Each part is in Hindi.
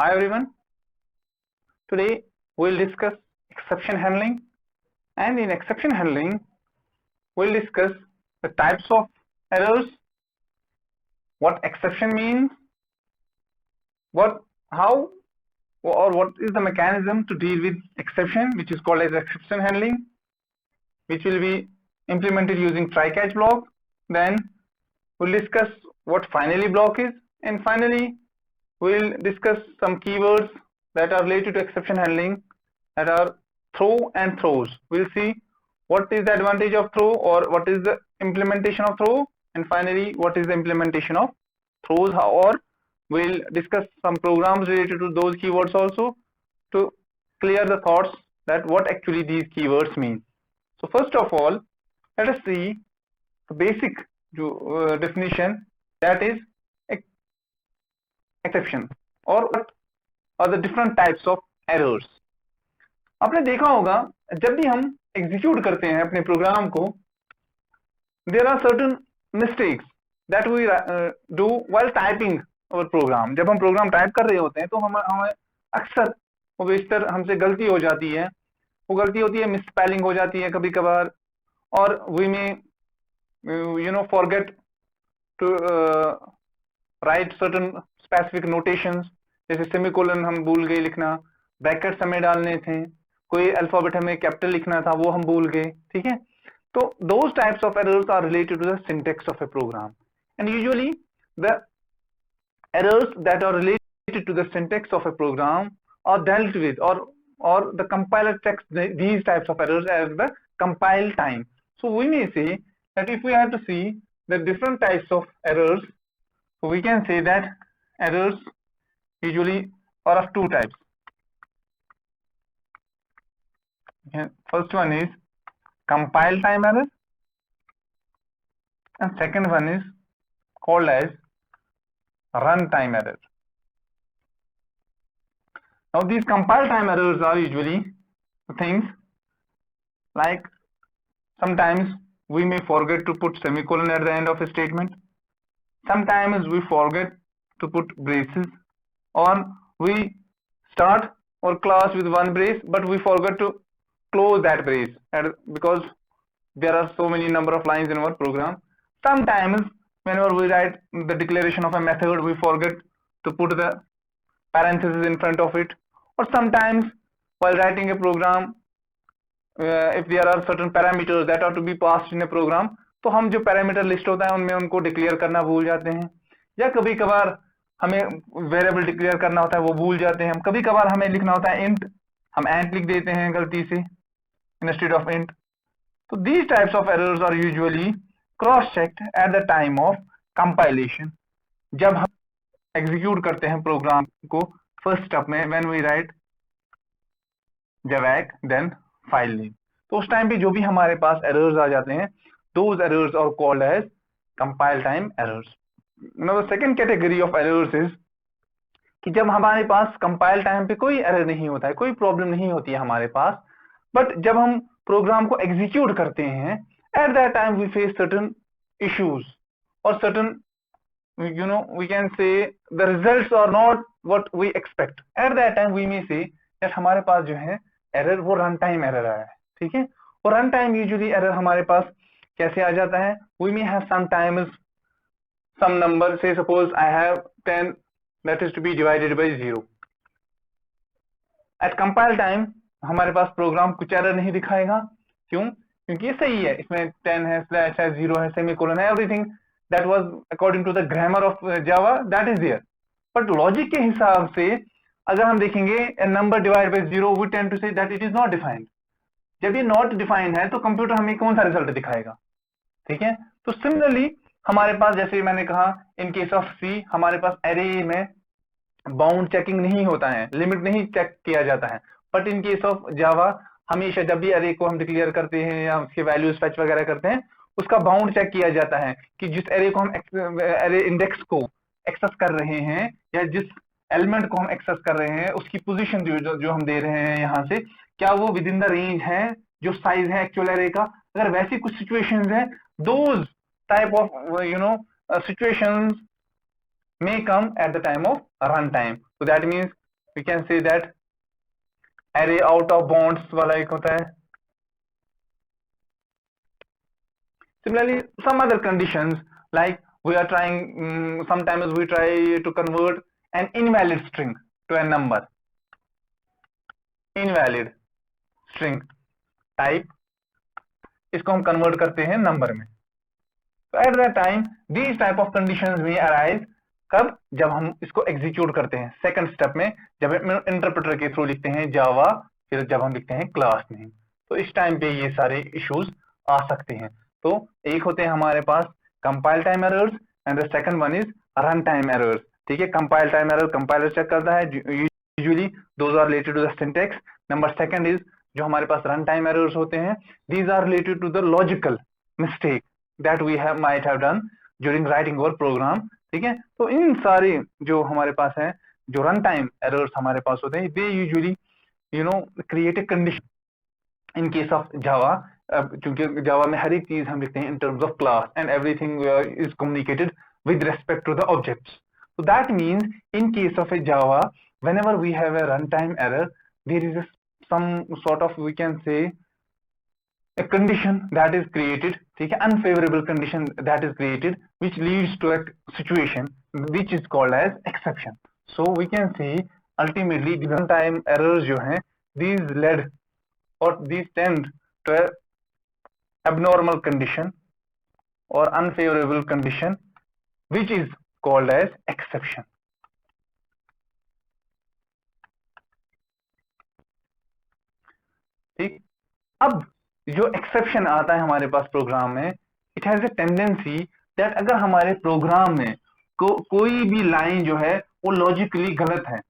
Hi everyone. Today we'll discuss exception handling, and in exception handling we'll discuss the types of errors, what exception means, how or what is the mechanism to deal with exception, which is called as exception handling, which will be implemented using try-catch block. Then we'll discuss what finally block is, and finally we'll discuss some keywords that are related to exception handling, that are throw and throws. We'll see what is the advantage of throw, or what is the implementation of throw, and finally what is the implementation of throws, or we'll discuss some programs related to those keywords also to clear the thoughts that what actually these keywords mean. So first of all, let us see the basic definition, that is exception, or what are the different types of errors. आपने देखा होगा जब भी हम एग्जीक्यूट करते हैं अपने प्रोग्राम को, there are certain mistakes that we do while typing our program. जब हम प्रोग्राम टाइप कर रहे होते हैं तो हमें अक्सर वो बेशतर हमसे गलती हो जाती है. वो गलती होती है, मिसस्पेलिंग हो जाती है कभी कभार, और वी में forget to write certain specific notations. जैसे सेमीकोलन हम भूल गए लिखना, ब्रैकेट्स हमें डालने थे, कोई अल्फाबेट हमें कैपिटल लिखना था वो हम भूल गए. ठीक है, तो those types of errors are related to the syntax of a program, and usually the errors that are related to the syntax of a program are dealt with, or the compiler checks these types of errors as the compile time. So we may say that if we have to see the different types of errors, so we can say that errors usually are of two types. First one is compile time error, and second one is called as runtime error. Now these compile time errors are usually things like sometimes we may forget to put semicolon at the end of a statement, sometimes we forget to put braces, or we start our class with one brace but we forget to close that brace because there are so many number of lines in our program. Sometimes whenever we write the declaration of a method, we forget to put the parenthesis in front of it. Or sometimes while writing a program, if there are certain parameters that are to be passed in a program, तो हम जो पैरामीटर लिस्ट होता है उनमें उनको डिक्लेयर करना भूल जाते हैं, या कभी कभार हमें वेरिएबल डिक्लेयर करना होता है वो भूल जाते हैं. कभी कभार हमें लिखना होता है इंट, हम एंट लिख देते हैं गलती से instead of int. So these types of errors are usually cross-checked at the time of compilation. जब हम एग्जीक्यूट करते हैं प्रोग्राम को फर्स्ट स्टेप में, when we write javac then file name, तो उस टाइम पे जो भी हमारे पास एरर्स आ जाते हैं, those errors are called as compile time errors. Now the second category of errors is कि जब हमारे पास कंपाइल टाइम पे कोई एरर नहीं होता है, कोई प्रॉब्लम नहीं होती है हमारे पास, बट जब हम प्रोग्राम को एग्जीक्यूट करते हैं, at that time we face certain issues, और certain we can say the results are not what we expect. At that time we may say that हमारे पास जो है एरर वो रन टाइम एरर आया है. ठीक है, और रन टाइम यूजुअली एरर हमारे पास कैसे आ जाता है, we may have sometimes some number, say suppose I have 10 that is to be divided by 0. At compile time हमारे पास प्रोग्राम कुछ एरर नहीं दिखाएगा. क्यों? क्योंकि ये सही है, इसमें 10 है, स्लैश है, 0 है, सेमीकोलन है, everything that was according to the grammar of Java, that is there. But logic के हिसाब से अगर हम देखेंगे a number divided by 0, we tend to say that it is not defined. जब ये नॉट डिफाइंड है तो कंप्यूटर हमें कौन सा रिजल्ट दिखाएगा. ठीक है, तो सिमिलरली हमारे पास, जैसे मैंने कहा, इन केस ऑफ सी हमारे पास एरे में बाउंड चेकिंग नहीं होता है, लिमिट नहीं चेक किया जाता है. बट इन केस ऑफ जावा हमेशा जब भी एरे को हम डिक्लेयर करते हैं या उसके वैल्यूज फेच वगैरह करते हैं, उसका बाउंड चेक किया जाता है कि जिस एरे को हम एरे इंडेक्स को एक्सेस कर रहे हैं या जिस एलिमेंट को हम एक्सेस कर रहे हैं उसकी पोजीशन जो हम दे रहे हैं यहाँ से, क्या वो विद इन द रेंज है जो साइज है एक्चुअल एरे का. अगर वैसी कुछ सिचुएशंस है, those type of situations may come at the time of runtime. So that means we can say that array out of bounds वाला एक होता है. Similarly, some other conditions like we are trying, sometimes we try to convert an invalid string to a number. Invalid string type, इसको हम convert करते हैं number में. So at that time, these type of conditions may arise. कब? जब हम इसको execute करते हैं second step में, जब हम interpreter के through लिखते हैं Java, फिर जब हम लिखते हैं class name, तो इस टाइम पे ये सारे issues आ सकते हैं. तो एक होते हैं हमारे पास compile time errors and the second one is run time errors. ठीक है, compile time error compiler check करता है, usually those are related to the syntax. Number second is जो हमारे पास run time errors होते हैं, these are related to the logical mistake that we might have done during writing our program. ठीक है, तो इन सारे जो हमारे पास है, जो रन टाइम एरर्स हमारे पास होते हैं, they usually create a condition in case of Java. क्योंकि जावा में हर एक चीज हम लिखते हैं in terms of class and everything is communicated with respect to the objects. So that means in case of a Java, whenever we have a runtime error, there is some sort of, we can say, a condition that is created, ठीक है, unfavorable condition that is created, which leads to a situation which is called as exception. So we can see ultimately the runtime errors जो हैं, these led or these tend to a abnormal condition or unfavorable condition which is called as exception. ठीक, अब जो एक्सेप्शन आता है हमारे पास प्रोग्राम में, it has a tendency that अगर हमारे प्रोग्राम में कोई भी लाइन जो है वो लॉजिकली गलत है,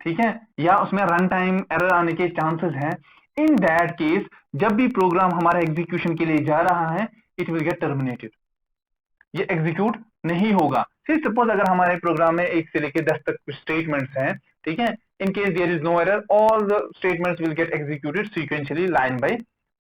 ठीक है, या उसमें रन टाइम एरर आने के चांसेस हैं, इन दैट केस जब भी प्रोग्राम हमारा एग्जीक्यूशन के लिए जा रहा है, इट विल गेट टर्मिनेटेड, ये एग्जीक्यूट नहीं होगा. सपोज अगर हमारे प्रोग्राम में 1 से लेकर 10 तक स्टेटमेंट्स हैं, ठीक है, in case there is no error, all the statements will get executed sequentially line by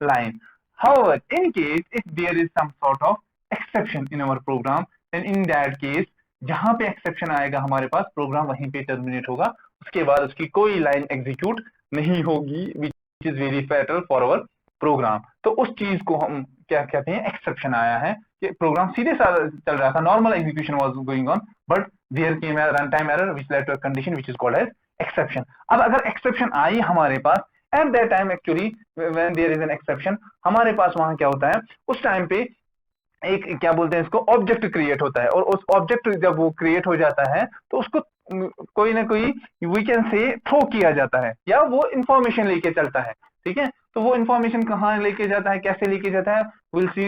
line. However, in case if there is some sort of exception in our program, then in that case जहां पे exception आएगा हमारे पास, प्रोग्राम वहीं पे टर्मिनेट होगा, उसके बाद उसकी कोई लाइन एग्जीक्यूट नहीं होगी, which is very fatal for our program. तो उस चीज को हम क्या कहते हैं, एक्सेप्शन आया है कि प्रोग्राम सीधे चल रहा था, normal execution was going on, but there came a run time error which led to a condition which is called as exception. अब अगर एक्सेप्शन आई हमारे पास, at that time actually when there is an exception, हमारे पास वहां क्या होता है, उस टाइम पे एक क्या बोलते हैं इसको, ऑब्जेक्ट क्रिएट होता है, और उस ऑब्जेक्ट जब वो क्रिएट हो जाता है तो उसको कोई ना कोई वी कैन से थ्रो किया जाता है, या वो इंफॉर्मेशन लेके चलता है. ठीक है, तो वो इंफॉर्मेशन कहाँ लेके जाता है, कैसे लेके जाता है, will see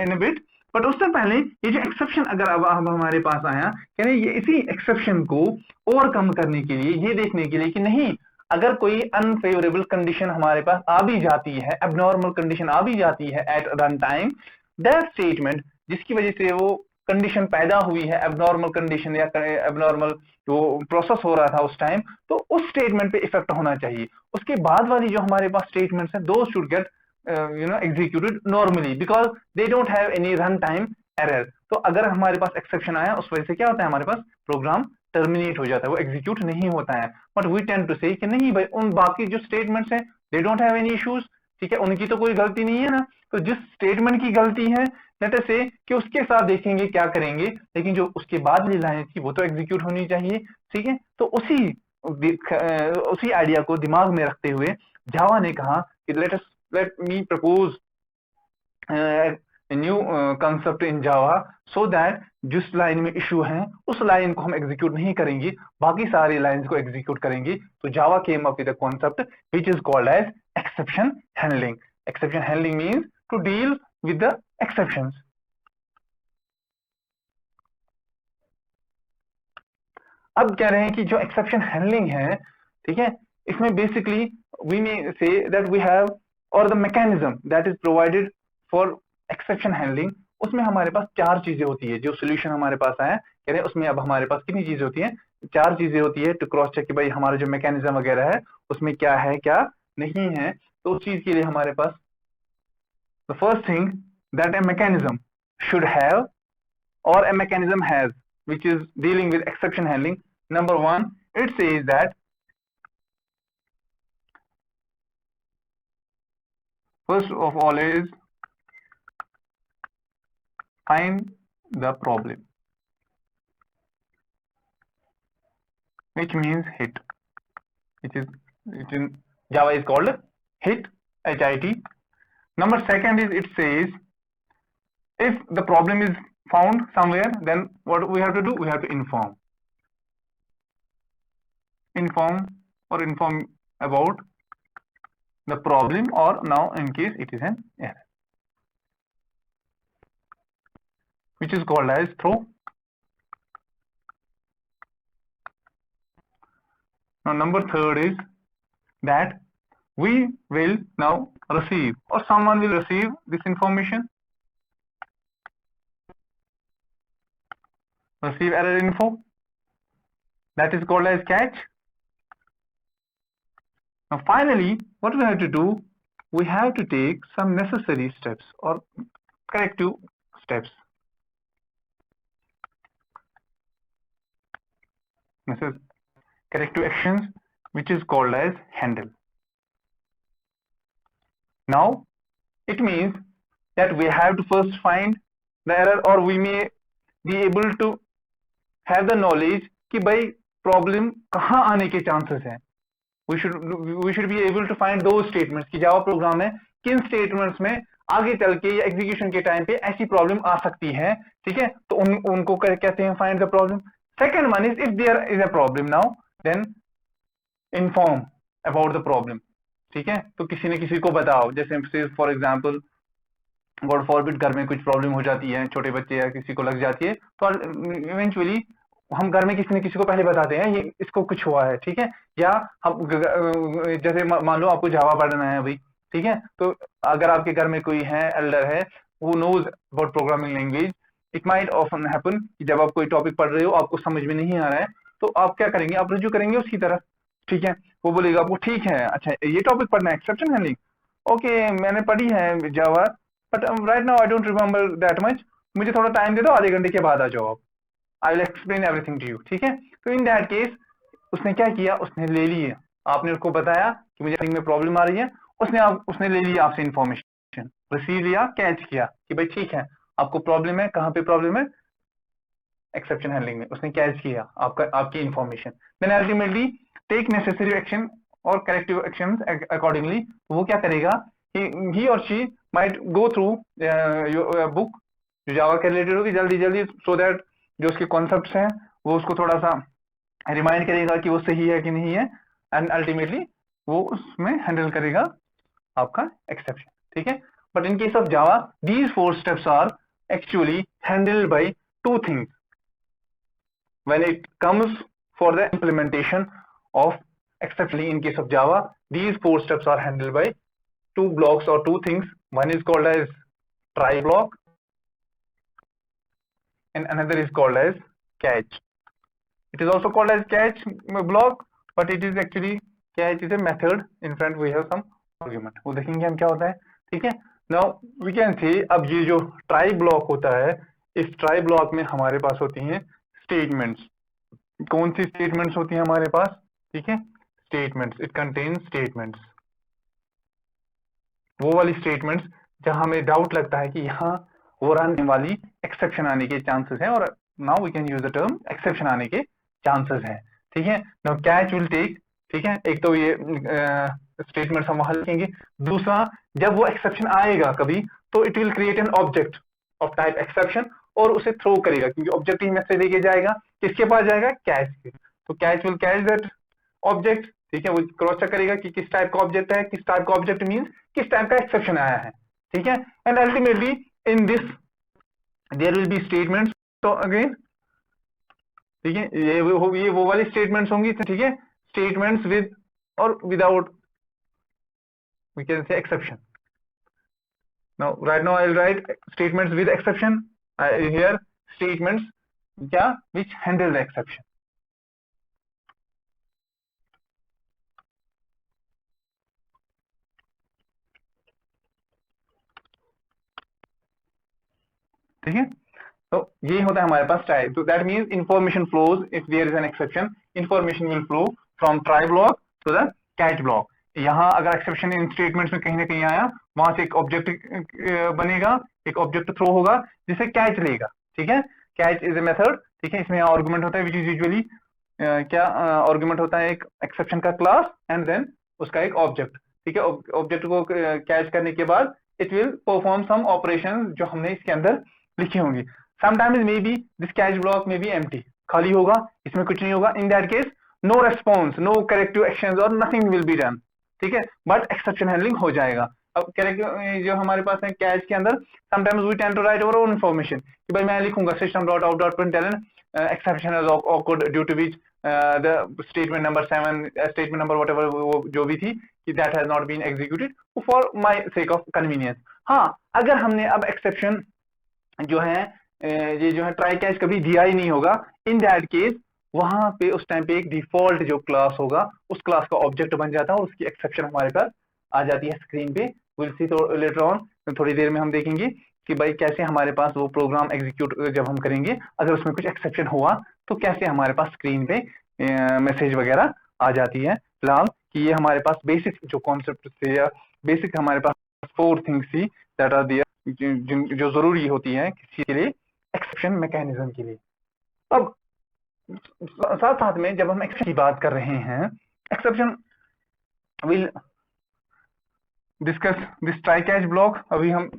in a bit. But उससे पहले ये जो एक्सेप्शन अगर अब हमारे पास आया, यानी ये इसी एक्सेप्शन को ओवरकम करने के लिए, ये देखने के लिए कि नहीं, अगर कोई अनफेवरेबल कंडीशन हमारे पास आ भी जाती है, एबनॉर्मल कंडीशन आ भी जाती है at run time, that statement जिसकी वजह से वो कंडीशन पैदा हुई है, एबनॉर्मल कंडीशन या एबनॉर्मल जो प्रोसेस हो रहा था उस टाइम, तो उस स्टेटमेंट पे इफेक्ट होना चाहिए. उसके बाद वाली जो हमारे पास स्टेटमेंट्स हैं, दो should get executed normally because they don't have any run time error. तो अगर हमारे पास एक्सेप्शन आया, उस वजह से क्या होता है, हमारे पास प्रोग्राम टर्मिनेट हो जाता है, वो एग्जीक्यूट नहीं होता है. बट वी टेंड टू से कि नहीं भाई, उन बाकी जो स्टेटमेंट्स हैं they don't have any issues, ठीक है, उनकी तो कोई गलती नहीं है ना. तो जिस स्टेटमेंट की गलती है, लेट अस से कि उसके साथ देखेंगे क्या करेंगे, लेकिन जो उसके बाद वाली लाइन थी वो तो एग्जीक्यूट होनी चाहिए. ठीक है, तो उसी आइडिया को दिमाग में रखते हुए जावा ने कहा कि let me propose a new concept in Java so that जिस लाइन में इशू है उस लाइन को हम एग्जीक्यूट नहीं करेंगे, बाकी सारी लाइंस को एग्जीक्यूट करेंगे. तो जावा came up with a concept which is called as exception handling. Exception handling means to deal with the exceptions. अब कह रहे हैं कि जो एक्सेप्शन हैंडलिंग है, ठीक है, इसमें basically we may say that we have और the mechanism that is provided for exception handling. उसमें हमारे पास 4 चीजें होती है. जो सोल्यूशन हमारे पास आया, कह रहे हैं उसमें अब हमारे पास कितनी चीजें होती हैं, 4 चीजें होती है टू क्रॉस चेक कि भाई हमारा जो मैकेनिज्म वगैरह है उसमें क्या है क्या नहीं है. तो उस चीज के लिए हमारे पास the first thing that a mechanism should have और a mechanism has which is dealing with exception handling. Number 1, it says that first of all is find the problem, which means hit, which is it in Java is called hit, HIT. Number second is it says if the problem is found somewhere, then what we have to do? We have to inform or inform about the problem, or now in case it is an error, which is called as throw. Now number third is that we will now receive, or someone will receive this information, receive error info, that is called as catch. Now finally, what we have to do, we have to take some necessary steps or corrective steps. This is corrective actions, which is called as handle. Now it means that we have to first find the error, or we may be able to have the knowledge कि भाई प्रॉब्लम कहाँ आने के चांसेस हैं. we should be able to find those statements कि जावा प्रोग्राम में किन स्टेटमेंट्स में आगे चल के या एग्जीक्यूशन के टाइम पे ऐसी प्रॉब्लम आ सकती है. ठीक है, तो उनको कहते हैं find the problem. Second one is if there is a problem now then inform about the problem. ठीक है, तो किसी ने किसी को बताओ, जैसे फॉर एग्जांपल गॉड फॉरबिड घर में कुछ प्रॉब्लम हो जाती है, छोटे बच्चे या किसी को लग जाती है, तो इवेंचुअली हम घर में किसी न किसी को पहले बताते हैं ये इसको कुछ हुआ है. ठीक है, या हम जैसे मान लो आपको जावा पढ़ना है अभी. ठीक है, तो अगर आपके घर में कोई है, एल्डर है, who knows about programming language, it might often happen कि जब आप कोई टॉपिक पढ़ रहे हो आपको समझ में नहीं आ रहा है, तो आप क्या करेंगे, आप रुजू करेंगे उसकी तरफ. ठीक है, वो बोलेगा आपको ठीक है, अच्छा ये टॉपिक पढ़ना है, एक्सेप्शन हैंडलिंग, ओके मैंने पढ़ी है Java, but right now I don't remember that much, मुझे थोड़ा टाइम दे दो, आधे घंटे के बाद आ जाओ आप, I will explain everything to you. ठीक है, तो इन दैट केस उसने क्या किया, उसने ले लिया, आपने उसको बताया कि मुझे में प्रॉब्लम आ रही है, उसने ले लिया आपसे इंफॉर्मेशन, रिसीव लिया, कैच किया कि भाई ठीक है आपको प्रॉब्लम है, कहाँ पे प्रॉब्लम है, एक्सेप्शन हैंडलिंग में, उसने कैच किया आपकी information. Then ultimately take necessary action और करेक्टिव एक्शंस अकॉर्डिंगली. वो क्या करेगा कि he or she might go through book जो जावा के रिलेटेड होगी जल्दी, सो दैट जो उसके कॉन्सेप्ट्स हैं वो उसको थोड़ा सा रिमाइंड करेगा कि वो सही है कि नहीं है, एंड अल्टीमेटली वो उसमें हैंडल करेगा आपका एक्सेप्शन. ठीक है, but in case of Java these 4 steps are actually handled by 2 things. When it comes for the implementation of exception in case of Java, these 4 steps are handled by 2 blocks or 2 things. One is called as try block and another is called as catch. It is also called as catch block, but it is actually catch is a method. In front we have some argument. वो देखेंगे हम क्या होता है. ठीक है, now we can see अब ये जो try block होता है, इस try block में हमारे पास होती हैं स्टेटमेंट्स. कौन सी स्टेटमेंट्स होती है हमारे पास, ठीक है, स्टेटमेंट्स, इट कंटेन स्टेटमेंट्स, वो वाली स्टेटमेंट्स जहां हमें डाउट लगता है कि यहाँ वो रन वाली एक्सेप्शन आने के चांसेस हैं, और now we can use the term exception आने के चांसेस हैं. ठीक है, नाउ कैच विल टेक. ठीक है, एक तो ये स्टेटमेंट्स हम वहां लिखेंगे, दूसरा जब वो एक्सेप्शन आएगा कभी तो it will create an object of type exception और उसे थ्रो करेगा, क्योंकि ऑब्जेक्ट ही मैसेज लेके जाएगा, किसके पास जाएगा, कैच के. तो catch will catch that object. ठीक है, वो क्रॉस चेक करेगा कि किस टाइप का ऑब्जेक्ट है, किस टाइप का ऑब्जेक्ट मींस किस टाइप का एक्सेप्शन आया है. ठीक है, and ultimately in this there will be statements. तो अगेन ठीक है, ये वो वाली स्टेटमेंट्स होंगी. ठीक है, statements with or without we can say exception. Now right now I will write statements with exception. Here statements क्या which handle the exception. ठीक है, तो ये होता है हमारे पास ट्राई। तो that means information flows, if there is an exception information will flow from try block to the catch block. यहाँ अगर एक्सेप्शन इन स्टेटमेंट्स में कहीं ना कहीं आया, वहां से एक ऑब्जेक्ट बनेगा, एक ऑब्जेक्ट थ्रो होगा जिसे कैच लेगा, ठीक है। कैच इज ए मेथड, ठीक है। इसमें आर्गुमेंट होता है विच इज यूजुअली क्या आर्गुमेंट होता है, एक एक्सेप्शन का क्लास एंड देन उसका एक ऑब्जेक्ट, ठीक है। ऑब्जेक्ट को कैच करने के बाद it will perform some operation जो हमने इसके अंदर लिखी होंगी। Sometimes maybe this catch block में बी एम्प्टी, खाली होगा, इसमें कुछ नहीं होगा। In that case no response, no corrective actions और नथिंग विल बी डन, ठीक है, बट एक्सेप्शन हैंडलिंग हो जाएगा। अब करेक्टिव जो हमारे पास है कैच के अंदर, sometimes we tend to write our own information कि भाई मैं लिखूंगा system dot out dot println exception has occurred due to which the statement number 7 statement number whatever वो जो भी थी कि that has not been executed for my sake of convenience. हाँ, अगर हमने अब एक्सेप्शन जो है ये जो है ट्राई कैच कभी दिया ही नहीं होगा, इन दैट केस वहां पे उस टाइम पे एक डिफॉल्ट जो क्लास होगा उस क्लास का ऑब्जेक्ट बन जाता है और उसकी एक्सेप्शन हमारे पास आ जाती है स्क्रीन पे। विल सी लेटर ऑन, थोड़ी देर में हम देखेंगे कि भाई कैसे हमारे पास वो प्रोग्राम एग्जीक्यूट जब हम करेंगे अगर उसमें कुछ एक्सेप्शन हुआ तो कैसे हमारे पास स्क्रीन पे मैसेज वगैरह आ जाती है। फिलहाल कि ये हमारे पास बेसिक जो कॉन्सेप्ट थे या बेसिक हमारे पास 4 थिंग्स थी दैट आर देयर जो जरूरी होती है किसी के लिए एक्सेप्शन मैकेनिज्म के लिए। अब साथ साथ में जब हम एक्सेप्शन की बात कर रहे हैं, exception will discuss this try catch block, अभी हम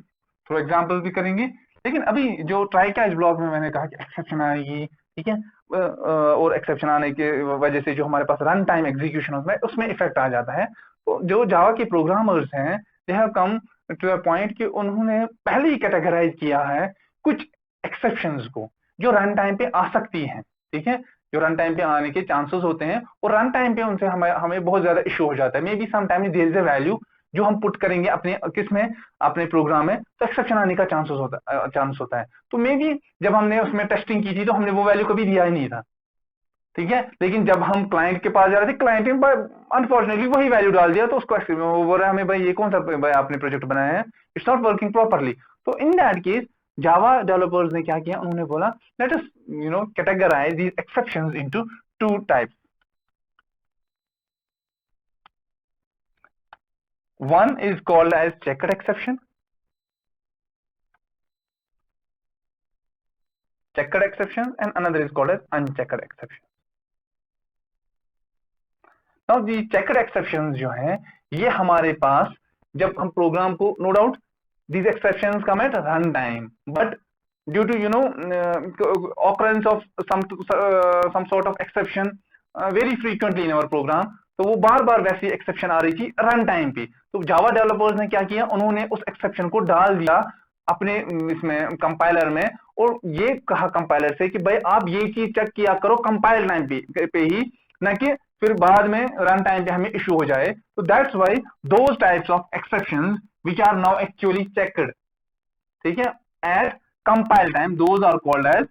थोड़ा एग्जांपल भी करेंगे। लेकिन अभी जो ट्राई कैच ब्लॉक में मैंने कहा कि एक्सेप्शन आएगी, ठीक है, और एक्सेप्शन आने की वजह से जो हमारे पास रन टाइम एग्जीक्यूशन होता है उसमें इफेक्ट आ जाता है। तो जो जावा के प्रोग्रामर्स हैं they have come to a point कि उन्होंने पहले ही कैटेगराइज किया है कुछ एक्सेप्शंस को जो रन टाइम पे आ सकती हैं, ठीक है, जो रन टाइम पे आने के चांसेस होते हैं और रन टाइम पे उनसे हमें बहुत ज्यादा इशू हो जाता है। Maybe some time there is a value जो हम पुट करेंगे अपने किसमें अपने प्रोग्राम में तो एक्सेप्शन आने का चांस होता है। तो मे बी जब हमने उसमें टेस्टिंग की थी तो हमने वो वैल्यू कभी दिया ही नहीं था, ठीक है, लेकिन जब हम क्लाइंट के पास जा रहे थे क्लाइंट ने अनफॉर्चुनेटली वही वैल्यू डाल दिया तो उसको वो बोल रहा है हमें भाई ये कौन सा भाई आपने प्रोजेक्ट बनाया है, इट्स नॉट वर्किंग प्रॉपरली। तो in that case Java developers ने क्या किया, उन्होंने बोला let us categorize these exceptions into 2 types. One is called as checkered exception. Checkered exception and another is called as uncheckered exception. Now the checkered exceptions जो हैं ये हमारे पास जब हम प्रोग्राम को no doubt these exceptions come at run time but due to occurrence of some sort of exception very frequently in our program, तो वो बार बार वैसी एक्सेप्शन आ रही थी रन टाइम पे। तो जावा डेवलपर्स ने क्या किया, उन्होंने उस एक्सेप्शन को डाल दिया अपने इसमें कंपाइलर में और ये कहा कंपाइलर से कि भाई आप ये चीज चेक किया करो कंपाइल टाइम पे ही, न कि फिर बाद में रन टाइम पे हमें इशू हो जाए। तो that's why those types of exceptions which are now actually checked, ठीक है, at compile time, those are called as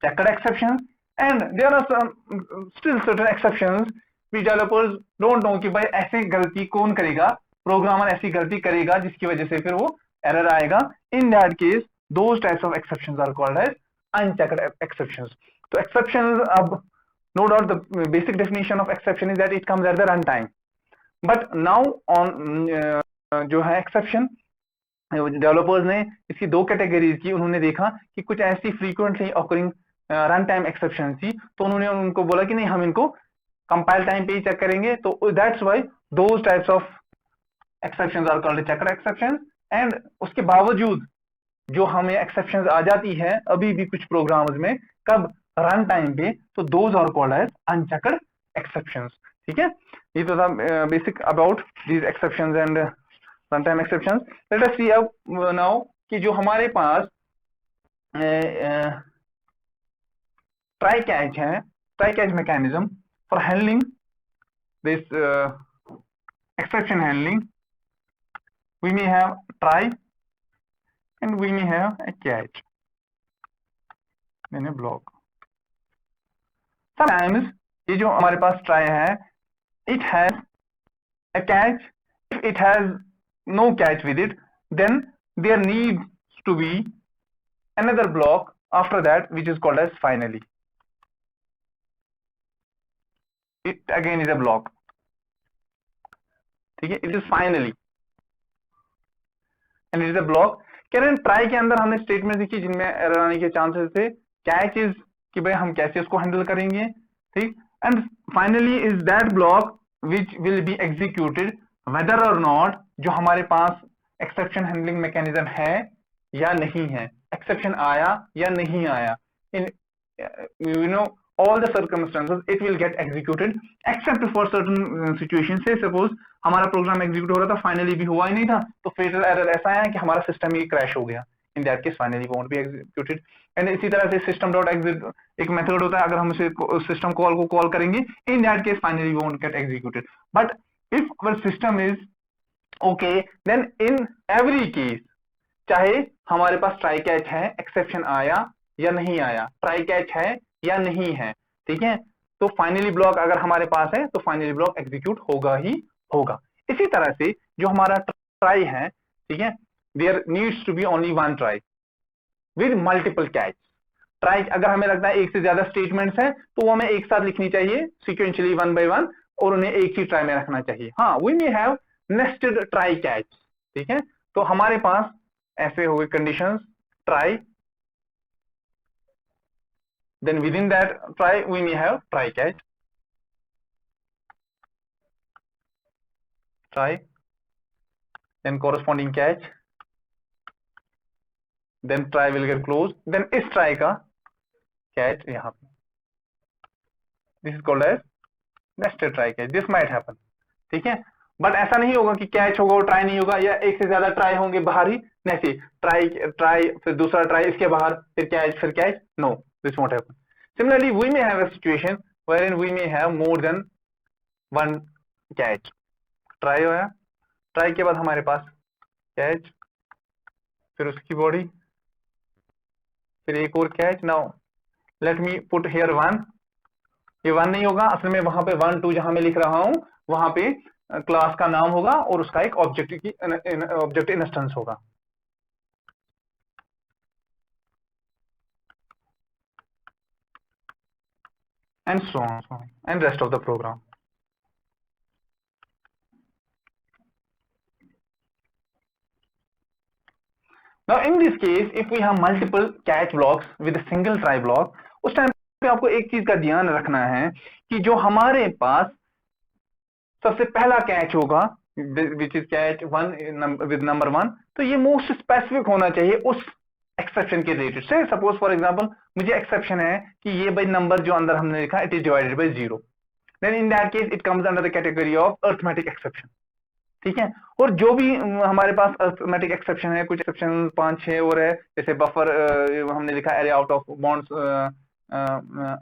checked exceptions. And there are still certain exceptions developers don't know कि भाई ऐसे गलती कौन करेगा, प्रोग्रामर ऐसी गलती करेगा जिसकी वजह से फिर वो एरर आएगा। In that case those types of exceptions are called as unchecked exceptions. तो एक्सेप्शंस, अब no doubt the basic definition of exception is that it comes at the run time, but now on जो है एक्सेप्शन डेवलपर्स ने इसकी 2 कैटेगरीज की। उन्होंने देखा कि कुछ ऐसी frequently occurring run time exception थी तो उन्होंने उनको बोला कि नहीं हम इनको कंपाइल टाइम पे ही चेक करेंगे। तो that's why those types of exceptions are called checked exceptions. And उसके बावजूद जो हमें एक्सेप्शंस आ जाती है अभी भी कुछ प्रोग्राम्स में कब रन टाइम पे, तो those are called as unchecked exceptions, ठीक है। ये तो था basic about these exceptions and run time exceptions. Let us see अब नाउ कि जो हमारे पास ट्राई कैच है, try catch mechanism for handling this exception handling, we may have try and we may have a catch in a block. Sometimes ये जो हमारे पास try है it has a catch. If it has no catch with it then there needs to be another block after that which is called as finally. It again is a block, ठीक है, it is finally and it is a block. Can try के अंदर हमने स्टेटमेंट देखी जिनमें एरर आने के चांसेस थे. कैच इज कि भाई हम कैसे उसको हैंडल करेंगे, ठीक. And finally is that block which will be executed whether or not, जो हमारे पास एक्सेप्शन हैंडलिंग मैकेनिज्म है या नहीं है, एक्सेप्शन आया या नहीं आया, in you know all the circumstances it will get executed except for certain situations. से सपोज हमारा प्रोग्राम एग्जीक्यूट हो रहा था, फाइनली भी हुआ ही नहीं था, तो फेटल एरर ऐसा है कि हमारा सिस्टम ही क्रैश हो गया. इन that case finally won't be executed. And इसी तरह से सिस्टम डॉट एग्जिट एक मेथड होता है, अगर हम उसे सिस्टम कॉल को कॉल करेंगे, in that case finally won't get executed. But if our system is okay, then in every case, चाहे हमारे पास ट्राई कैच है, एक्सेप्शन आया या नहीं आया, ट्राई कैच है या नहीं है, ठीक है, तो फाइनली ब्लॉक अगर हमारे पास है तो फाइनली ब्लॉक एग्जीक्यूट होगा ही होगा. इसी तरह से जो हमारा ट्राई है, ठीक है, there needs to be only one try with multiple catch. Try अगर हमें लगता है एक से ज्यादा स्टेटमेंट्स हैं तो वो हमें एक साथ लिखनी चाहिए सिक्वेंशियली वन बाय वन, और उन्हें एक ही ट्राई में रखना चाहिए. हाँ, we may have nested try catch, ठीक है, तो हमारे पास ऐसे हो गए conditions try, then within that try we may have try catch, try, then corresponding catch, then try will get closed, then इस try का catch यहाँ पे, this is called as nested try catch. this might happen, ठीक है, बट ऐसा नहीं होगा कि कैच होगा और ट्राई नहीं होगा, या एक से ज्यादा ट्राई होंगे बाहर ही, नहीं, ट्राई फिर दूसरा ट्राई इसके बाहर, फिर catch, no, this won't happen. Similarly, we may have a situation wherein we may have more than one catch. Try होया, try के बाद हमारे पास catch, फिर उसकी बॉडी, फिर एक और catch. Now let me put here one. ये one नहीं होगा, असल में वहां पे 1 2 जहां मैं लिख रहा हूं वहां पे क्लास का नाम होगा और उसका एक ऑब्जेक्ट इंस्टेंस होगा. And so on, and rest of the program. Now in this case, if we have multiple catch blocks with a single try block, उस टाइम पे आपको एक चीज का ध्यान रखना है कि जो हमारे पास सबसे पहला कैच होगा, which is catch 1 with number 1, तो ये मोस्ट स्पेसिफिक होना चाहिए उस एक्सेप्शन के रिलेटेड से. सपोज फॉर एग्जांपल मुझे एक्सेप्शन है कि ये भाई नंबर जो अंदर हमने लिखा it is divided by 0, then in that case it comes under the category of arithmetic exception, ठीक है. और जो भी हमारे पास अरिथमेटिक एक्सेप्शन है, कुछ एक्सेप्शन 5-6 और है, जैसे बफर हमने लिखा array out of bounds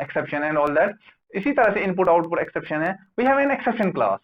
exception and all that. इसी तरह से इनपुट आउटपुट एक्सेप्शन है, we have an exception class,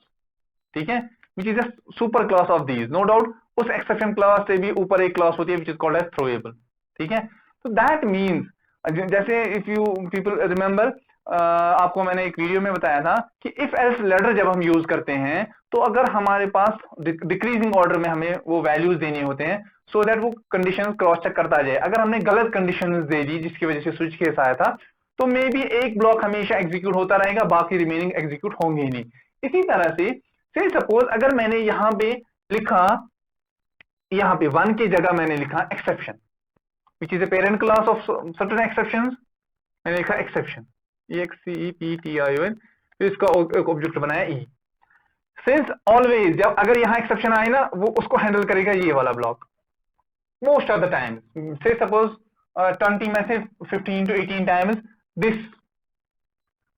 ठीक है, which is a super class of these. No doubt उस एक्सेप्शन क्लास से भी ऊपर एक क्लास होती है which is called as throwable, ठीक है. तो दैट मीन्स, जैसे इफ यू पीपल रिमेंबर, आपको मैंने एक वीडियो में बताया था कि इफ एल्स लेटर जब हम यूज करते हैं तो अगर हमारे पास डिक्रीजिंग ऑर्डर में हमें वो वैल्यूज देने होते हैं सो दैट वो कंडीशन क्रॉस चेक करता जाए. अगर हमने गलत कंडीशन दे दी जिसकी वजह से स्विच केस आया था, तो मे बी एक ब्लॉक हमेशा एग्जीक्यूट होता रहेगा, बाकी रिमेनिंग एग्जीक्यूट होंगे ही नहीं. इसी तरह से सपोज अगर मैंने यहाँ पे लिखा, यहाँ पे 1 की जगह मैंने लिखा exception which is a parent class of certain exceptions, मैंने लिखा एक्सेप्शन EXCEPTION, फिर इसका एक ऑब्जेक्ट बनाया E. सिंस ऑलवेज जब अगर यहाँ एक्सेप्शन आए ना, वो उसको हैंडल करेगा ये वाला block most of the time. Say suppose 20 में से 15 to 18 times this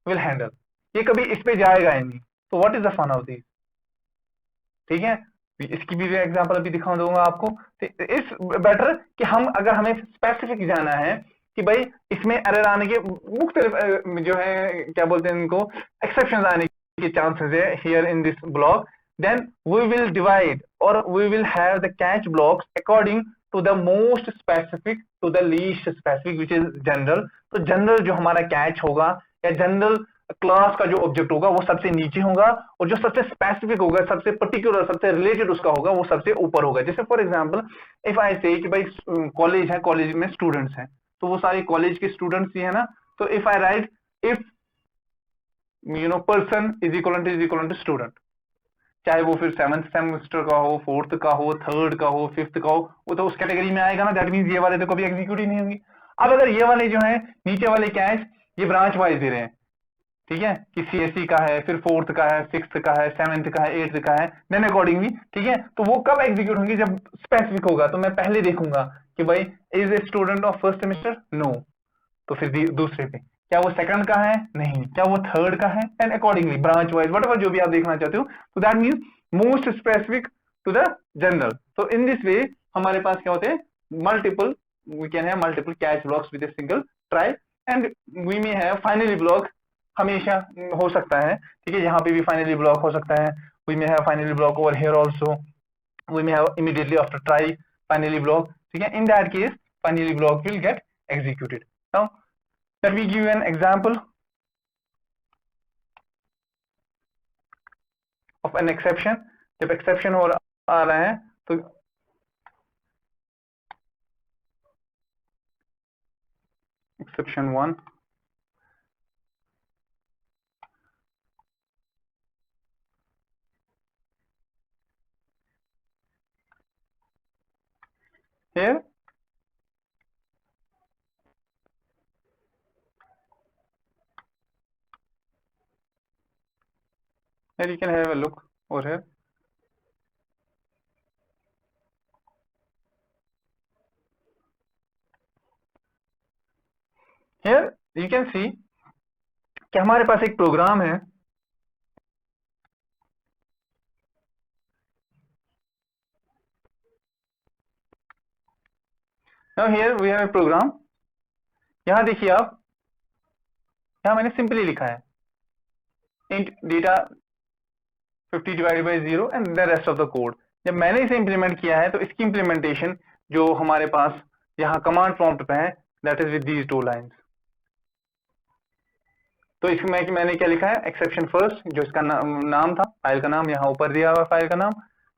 will handle, ये कभी इस पे जाएगा ही नहीं. तो what is the fun of this, ठीक है. इसकी भी एग्जांपल अभी दिखा दूंगा आपको. इस बेटर कि हम अगर हमें स्पेसिफिक जाना है कि भाई इसमें एरर आने के मुख्तलिफ जो है क्या बोलते हैं इनको एक्सेप्शन आने के चांसेस है here in this block, then we will divide और we will have the catch blocks according to the most specific to the least specific which is general. तो जनरल जो हमारा कैच होगा या जनरल क्लास का जो ऑब्जेक्ट होगा वो सबसे नीचे होगा, और जो सबसे स्पेसिफिक होगा, सबसे पर्टिकुलर, सबसे रिलेटेड उसका होगा, वो सबसे ऊपर होगा. जैसे फॉर एग्जांपल इफ आई से कि भाई कॉलेज है, कॉलेज में स्टूडेंट्स हैं, तो वो सारे कॉलेज के स्टूडेंट्स ही है ना। तो if I write if person is equal to student, चाहे वो फिर 7th सेमेस्टर का हो, 4th का हो, 3rd का हो, 5th का हो, वो तो उस कैटेगरी में आएगा ना। दैट मींस ये वाले तो कभी एग्जीक्यूट ही नहीं होंगे। अब अगर ये वाले जो है नीचे वाले क्या है, ये ब्रांच वाइज दे रहे हैं, ठीक है, कि सीएससी का है, फिर 4th का है, 6th का है, 7th का है, 8th का है, देन अकॉर्डिंगली, ठीक है। तो वो कब एग्जीक्यूट होंगे, जब स्पेसिफिक होगा। तो मैं पहले देखूंगा कि भाई is a student of first semester, no, तो फिर दूसरे पे क्या वो सेकंड का है, नहीं, क्या वो थर्ड का है, and accordingly branch wise what जो भी आप देखना चाहते हो। तो that means most specific to the general. तो इन दिस वे हमारे पास क्या होते हैं, multiple, we can have multiple catch blocks with a single try, and we may have finally block, हमेशा हो सकता है, ठीक है, यहाँ पे भी फाइनली ब्लॉक हो सकता है। We may have finally block over here also, we may have immediately after try finally block, ठीक है। In that case finally block will get executed. Now let me give you an example of an exception. जब exception हो आ रहा है तो exception 1, here you can have a look over here. Here you can see कि हमारे पास एक प्रोग्राम है, now here we have a program. यहां देखिए आप, यहां मैंने सिंपली लिखा है int data 50 divided by 0 and the rest of the code. जब मैंने इसे इंप्लीमेंट किया है तो इसकी इंप्लीमेंटेशन जो हमारे पास यहाँ कमांड प्रॉम्प्ट पे है, that is with these 2 lines. तो इसमें मैंने क्या लिखा है, एक्सेप्शन फर्स्ट, जो इसका नाम था, फाइल का नाम यहाँ ऊपर दिया हुआ फाइल का नाम।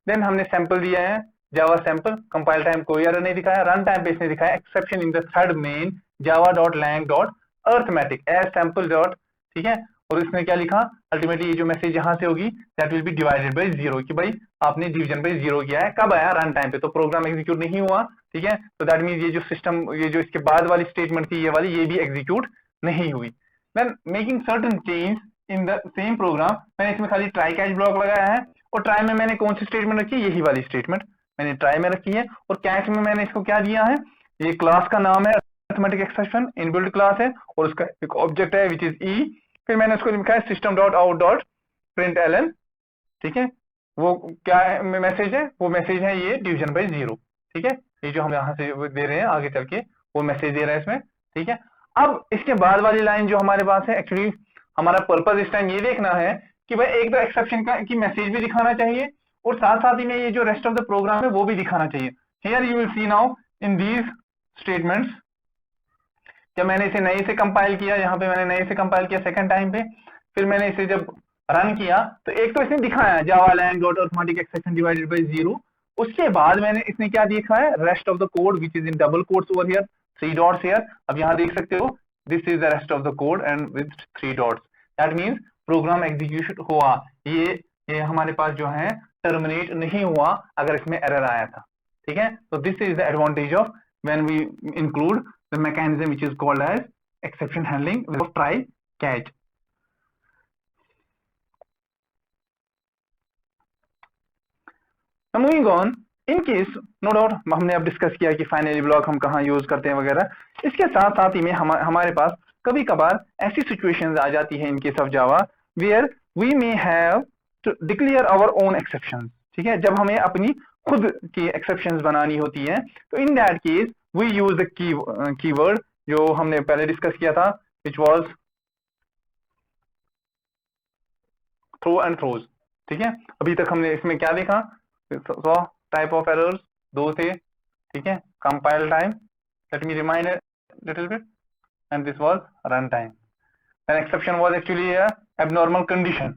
देन हमने सैंपल दिया है जावा सैंपल, कंपाइल टाइम कोई एरर नहीं दिखाया, रन टाइम पे इसने दिखाया exception in the third main Java dot lang dot arithmetic as sample dot, ठीक है। और इसने क्या लिखा, अल्टीमेटली ये जो मैसेज यहाँ से होगी that will B divided by 0, कि भाई आपने डिवीजन बाई 0 किया है। कब आया, रन टाइम पे, तो प्रोग्राम एग्जीक्यूट नहीं हुआ, ठीक है। तो दैट मीन ये जो सिस्टम, ये जो इसके बाद वाली स्टेटमेंट थी ये वाली, ये भी एग्जीक्यूट नहीं हुई। Then making certain change in the same program, मैंने इसमें खाली ट्राई कैच ब्लॉक लगाया है, और ट्राई में मैंने कौन सी स्टेटमेंट रखी है, यही वाली स्टेटमेंट मैंने ट्राई में रखी है। और कैच में मैंने इसको क्या दिया है, ये क्लास का नाम है अरिथमेटिक एक्सेप्शन, इनबिल्ट क्लास है, और उसका एक ऑब्जेक्ट है विच इज ई। फिर मैंने उसको लिखा है system dot out dot print L N, ठीक है। वो क्या है मैसेज है, वो मैसेज है ये डिवीजन बाई 0, ठीक है। ये जो हम यहाँ से दे रहे हैं आगे चल के वो मैसेज दे रहा है इसमें, ठीक है। अब इसके बाद वाली लाइन जो हमारे पास है, एक्चुअली हमारा पर्पस इस टाइम ये देखना है कि भाई एक तो एक्सेप्शन का की मैसेज भी दिखाना चाहिए, और साथ साथ ही में ये जो रेस्ट ऑफ द प्रोग्राम है वो भी दिखाना चाहिए। Here you will see now in these statements, जब मैंने इसे नए से कंपाइल किया, यहाँ पे मैंने नए से कंपाइल किया सेकंड टाइम पे, फिर मैंने इसे जब रन किया तो एक तो इसने दिखाया Java lang dot arithmetic exception divided by 0, उसके बाद मैंने इसने क्या दिखा है, rest of the code which is in double quotes over here, 3 dots here. अब यहाँ देख सकते हो this is the rest of the code and with 3 dots, that means program execution हुआ। ये हमारे पास जो है टर्मिनेट नहीं हुआ अगर इसमें एरर आया था, ठीक है। तो this is the advantage of when we include the mechanism which is called as exception handling of try catch. Moving on, in case no doubt हमने अब डिस्कस किया कि फाइनली ब्लॉक हम कहाँ यूज करते हैं वगैरह। इसके साथ साथ ही में हमारे पास कभी कभार ऐसी सिचुएशंस आ जाती है in case of Java where we may have to declare our own exceptions, ठीक है। जब हमें अपनी खुद की एक्सेप्शंस बनानी होती है तो in that case we use the keyword जो हमने पहले डिस्कस किया था which was throw and throws, ठीक है। अभी तक हमने इसमें क्या देखा, so type of errors 2 थे, ठीक है। compile time, let me remind a little bit, and this was run time. An exception was actually a abnormal condition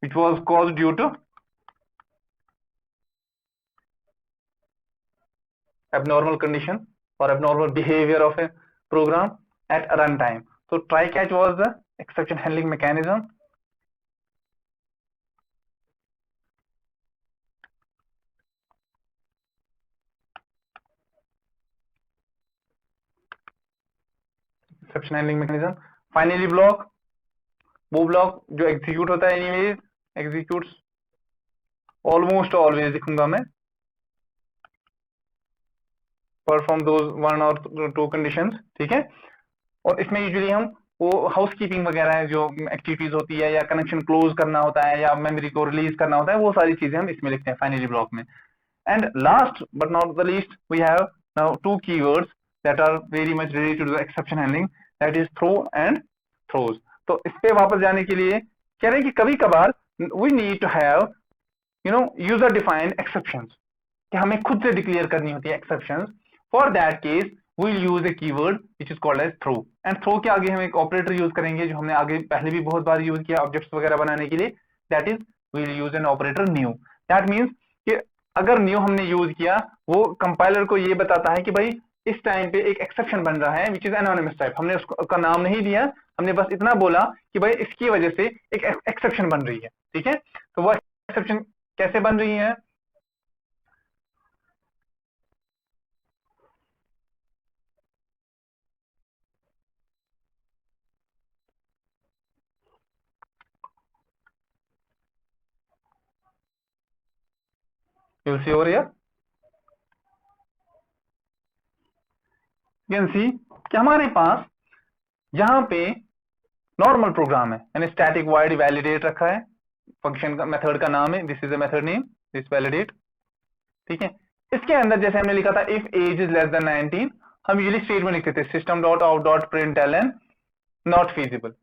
which was caused due to abnormal condition, or abnormal behavior of a program at runtime. So try catch was the exception handling mechanism. Exception handling mechanism. Finally block, वो ब्लॉक जो एग्जीक्यूट होता है एनीवेज, एग्जीक्यूट्स ऑलमोस्ट ऑलवेज लिखूंगा मैं, परफॉर्म दोज 1 और 2 कंडीशंस, ठीक है। और इसमें यूजुअली हम वो हाउसकीपिंग वगैरह जो एक्टिविटीज होती है या कनेक्शन क्लोज करना होता है या मेमोरी को रिलीज करना होता है, वो सारी चीजें हम इसमें लिखते हैं फाइनली ब्लॉक में। And last but not the least we have now 2 keywords that are very much related to the exception handling, that is throw and throws. तो इस पे वापस जाने के लिए कह रहे हैं कि कभी कभार we need to have user defined exceptions, कि हमें खुद से डिक्लेयर करनी होती है exceptions. For that case we'll use a keyword which is called as throw, and throw के आगे हम एक ऑपरेटर यूज करेंगे जो हमने आगे पहले भी बहुत बार यूज किया ऑब्जेक्ट्स वगैरह बनाने के लिए, that is we'll use an operator new. That means कि अगर new हमने यूज किया, वो कंपाइलर को ये बताता है कि भाई इस टाइम पे एक एक्सेप्शन बन रहा है विच इज एनोनिमस टाइप। हमने उसका नाम नहीं दिया, हमने बस इतना बोला कि भाई इसकी वजह से एक एक्सेप्शन बन रही है, ठीक है। तो वो एक्सेप्शन कैसे बन रही है, you'll see over here, you can see कि हमारे पास यहाँ पे नॉर्मल प्रोग्राम है, यानी स्टैटिक वॉइड वैलिडेट रखा है, फंक्शन का मेथड का नाम है, this is a method name this validate, ठीक है। इसके अंदर जैसे हमने लिखा था if age is less than 19, हम यूजुअली स्टेटमेंट लिखते थे system dot out dot println not feasible,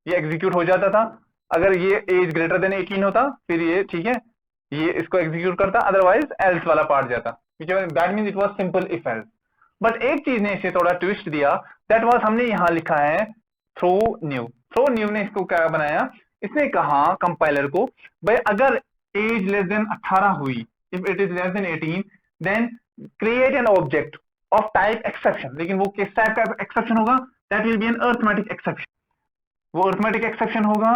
ये एग्जीक्यूट हो जाता था। अगर ये एज ग्रेटर देन 18 होता फिर ये, ठीक है, ये इसको एग्जीक्यूट करता, अदरवाइज एल्स वाला पार्ट जाता, ठीक है। That means it was simple if else. But एक चीज ने इसे थोड़ा ट्विस्ट दिया, दैट वाज हमने यहां लिखा है थ्रो न्यू। थ्रो न्यू ने इसको क्या बनाया, इसने कहा कंपाइलर को भाई अगर एज लेस देन 18 हुई, if it is less than 18 then create an object of type exception. लेकिन वो किस टाइप का एक्सेप्शन होगा, that will be an arithmetic exception, वो अरिथमेटिक एक्सेप्शन होगा,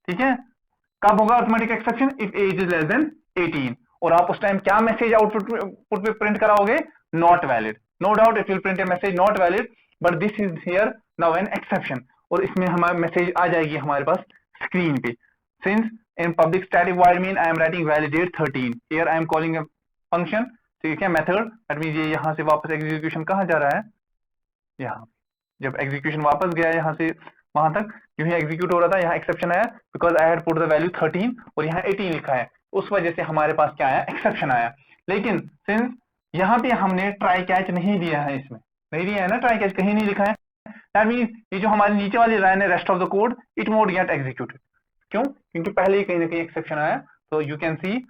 ठीक है। कब होगा arithmetic exception, if age is less than 18। और आप उस टाइम क्या मैसेज आउटपुट पे प्रिंट कराओगे, not valid. No doubt it will print a message not valid, but this is here now an exception, और इसमें हमारा मैसेज आ जाएगी हमारे पास स्क्रीन पे। Since in public static void mean I am writing validate 13, here I am calling a function, ठीक है, मेथड। दैट मींस ये यहां से वापस एग्जीक्यूशन कहां जा रहा है, यहाँ। जब एग्जीक्यूशन वापस गया यहाँ से वहां तक, यूं ही एग्जीक्यूट हो रहा था, यहाँ एक्सेप्शन आया because I had put the value 13 और यहाँ 18 लिखा है, उस वजह से हमारे पास क्या आया, एक्सेप्शन आया। लेकिन सिंस यहाँ पे हमने ट्राई कैच नहीं दिया है, इसमें नहीं दिया है ना, ट्राई कैच कहीं नहीं लिखा है, दैट मींस ये जो हमारी नीचे वाली लाइन है rest of the code it won't get executed. क्यों, क्योंकि पहले ही कहीं ना कहीं एक्सेप्शन आया। तो यू कैन सी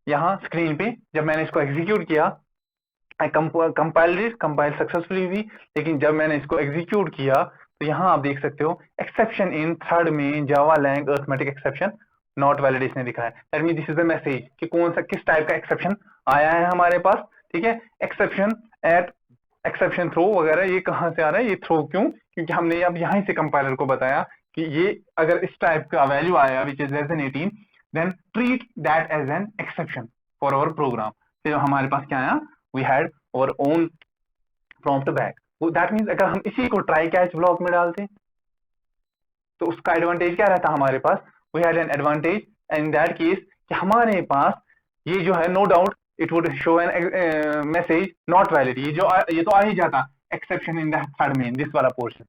यहाँ स्क्रीन पे जब मैंने इसको एग्जीक्यूट किया, आई कंपाइल सक्सेसफुली हुई, लेकिन जब मैंने इसको एग्जीक्यूट किया तो यहाँ आप देख सकते हो एक्सेप्शन इन थर्ड में Java lang arithmetic exception not valid इसने दिखा है। That means this is the message कि कौन सा किस टाइप का एक्सेप्शन आया है हमारे पास, ठीक है। एक्सेप्शन एट एक्सेप्शन थ्रो वगैरह ये कहाँ से आ रहा है, ये थ्रो क्यों, क्योंकि हमने अब यहाँ से कंपाइलर को बताया कि ये अगर इस टाइप का वैल्यू आया which is less than 18 then treat that as an exception for our program. फिर हमारे पास क्या आया, we had our own prompt back. That means अगर हम इसी को ट्राई कैच ब्लॉक में डालते तो उसका एडवांटेज क्या रहता हमारे पास, we had an advantage in that case कि हमारे पास ये जो है no doubt it would show an message not valid, ये तो आ ही जाता exception in the third main, this वाला portion,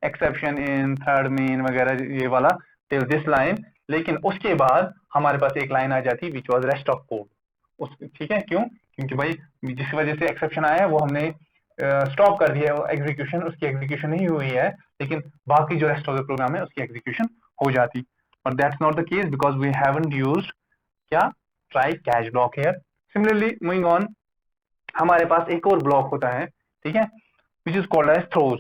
exception in third main वगैरह ये वाला टिल दिस लाइन। लेकिन उसके बाद हमारे पास एक लाइन आ जाती which was rest of code, ठीक है। क्यों, क्योंकि भाई जिस वजह से एक्सेप्शन आया है वो हमने स्टॉप कर दिया है एग्जीक्यूशन, उसकी एग्जीक्यूशन नहीं हुई है, लेकिन बाकी जो रेस्ट ऑफ द प्रोग्राम है उसकी एग्जीक्यूशन हो जाती। और that's not the case because we haven't used क्या, try catch block here. Similarly moving on, हमारे पास एक और ब्लॉक होता है, ठीक है, which is called as throws,